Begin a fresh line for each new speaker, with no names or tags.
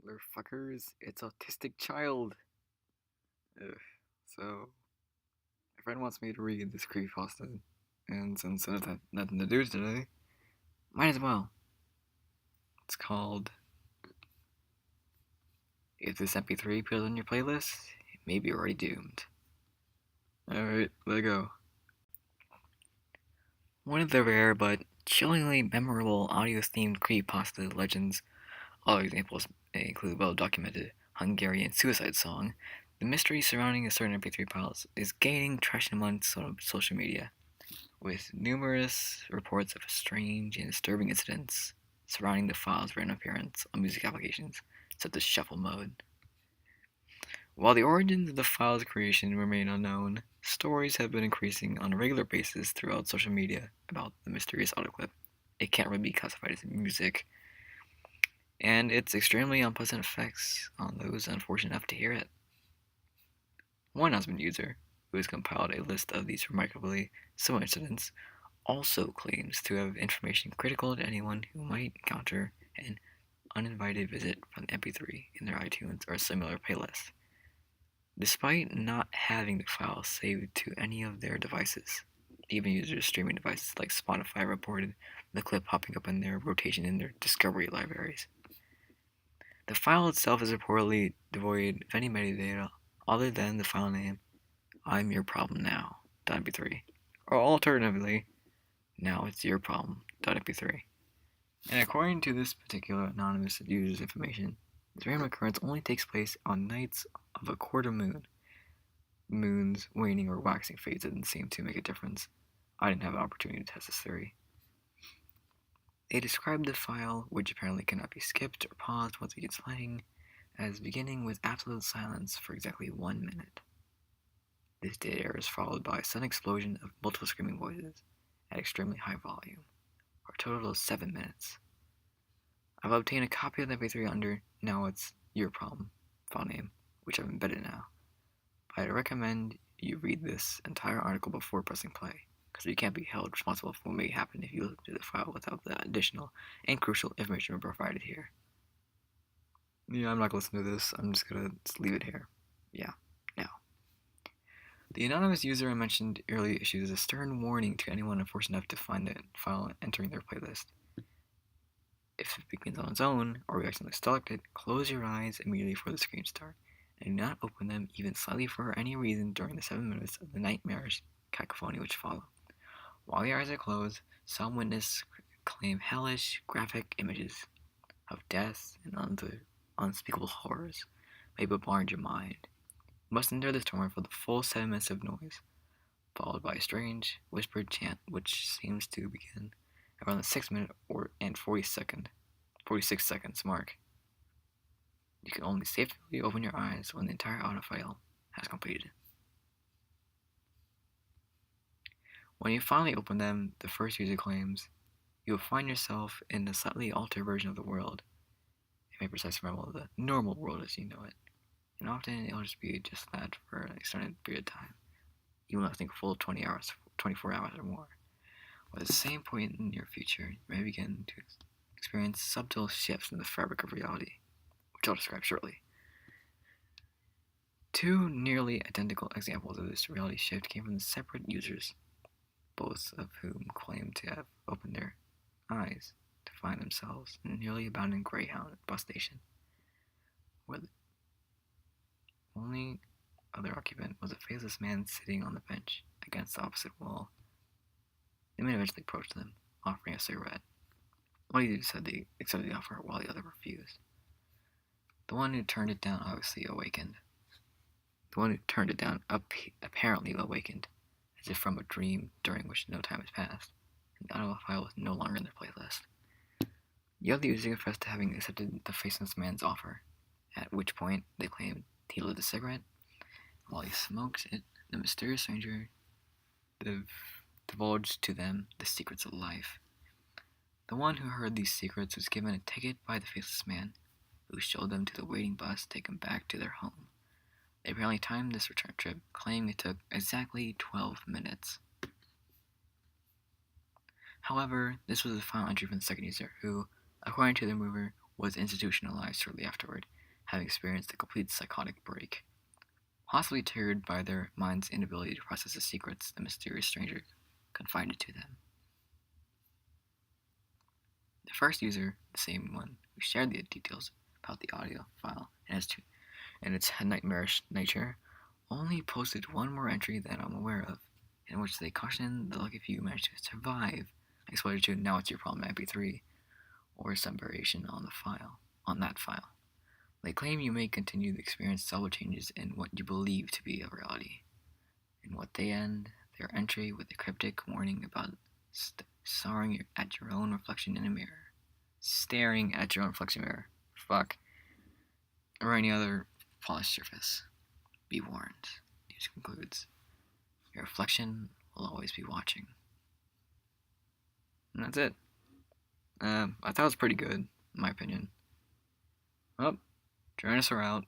Motherfuckers, it's autistic child. Ugh. So, my friend wants me to read this creepypasta, and since I have nothing to do today, might as well. It's called If This MP3 appears on Your Playlist, maybe you're already doomed. Alright, let go. One of the rare but chillingly memorable audio-themed creepypasta legends. Other examples include well-documented Hungarian suicide song. The mystery surrounding a certain MP3 files is gaining traction amongst social media, with numerous reports of strange and disturbing incidents surrounding the file's random appearance on music applications such as shuffle mode. While the origins of the file's creation remain unknown, stories have been increasing on a regular basis throughout social media about the mysterious audio clip. It can't really be classified as music, and its extremely unpleasant effects on those unfortunate enough to hear it. One husband user, who has compiled a list of these remarkably similar incidents, also claims to have information critical to anyone who might encounter an uninvited visit from the MP3 in their iTunes or similar playlist, despite not having the file saved to any of their devices. Even users' streaming devices like Spotify reported the clip popping up in their rotation in their discovery libraries. The file itself is reportedly devoid of any metadata other than the file name I'm Your Problem Now.mp3, or alternatively, Now It's Your Problem.mp3. And according to this particular anonymous user's information, this random occurrence only takes place on nights of a quarter moon. Moons waning or waxing fades didn't seem to make a difference. I didn't have an opportunity to test this theory. They described the file, which apparently cannot be skipped or paused once it begins playing, as beginning with absolute silence for exactly 1 minute. This dead air is followed by a sudden explosion of multiple screaming voices at extremely high volume, for a total of 7 minutes. I've obtained a copy of the MP3 under Now It's Your Problem file name, which I've embedded now. But I recommend you read this entire article before pressing play, because you can't be held responsible for what may happen if you look through the file without the additional and crucial information provided here. Yeah, I'm not going to listen to this. I'm just going to leave it here. Yeah, now. The anonymous user I mentioned earlier issues a stern warning to anyone unfortunate enough to find the file entering their playlist. If it begins on its own, or you accidentally select it, close your eyes immediately before the screen starts, and do not open them even slightly for any reason during the 7 minutes of the nightmarish cacophony which follow. While your eyes are closed, some witness claim hellish, graphic images of death and unspeakable horrors may bombard your mind. You must endure this torment for the full 7 minutes of noise, followed by a strange, whispered chant which seems to begin around the 6 minute and 46 seconds mark. You can only safely open your eyes when the entire audio file has completed. When you finally open them, the first user claims, you will find yourself in a slightly altered version of the world. It may precisely resemble the normal world as you know it, and often it will just be just that for an extended period of time, even lasting a full 20 hours, 24 hours or more. At the same point in your future, you may begin to experience subtle shifts in the fabric of reality, which I'll describe shortly. Two nearly identical examples of this reality shift came from separate users, both of whom claimed to have opened their eyes to find themselves in a nearly abandoned Greyhound bus station, where the only other occupant was a faceless man sitting on the bench against the opposite wall. The man eventually approached them, offering a cigarette. One of you said they accepted the offer while the other refused. The one who turned it down obviously awakened. The one who turned it down apparently awakened, as if from a dream during which no time has passed, and the audio file was no longer in their playlist. The other user confessed to having accepted the faceless man's offer, at which point they claimed he lit a cigarette. While he smoked it, the mysterious stranger divulged to them the secrets of life. The one who heard these secrets was given a ticket by the faceless man, who showed them to the waiting bus to take them back to their home. They apparently timed this return trip, claiming it took exactly 12 minutes. However, this was the final entry from the second user, who, according to the mover, was institutionalized shortly afterward, having experienced a complete psychotic break, possibly triggered by their mind's inability to process the secrets the mysterious stranger confided to them. The first user, the same one who shared the details about the audio file and its nightmarish nature, only posted one more entry that I'm aware of, in which they cautioned the lucky few managed to survive exposure to Now It's Your Problem mp3 or some variation on that file. They claim you may continue to experience subtle changes in what you believe to be a reality, in what they end their entry with a cryptic warning about staring at your own reflection in a mirror. Staring at your own reflection mirror. Fuck. Or any other polished surface. Be warned. News concludes. Your reflection will always be watching. And that's it. I thought it was pretty good, in my opinion. Well, Drinosaur out.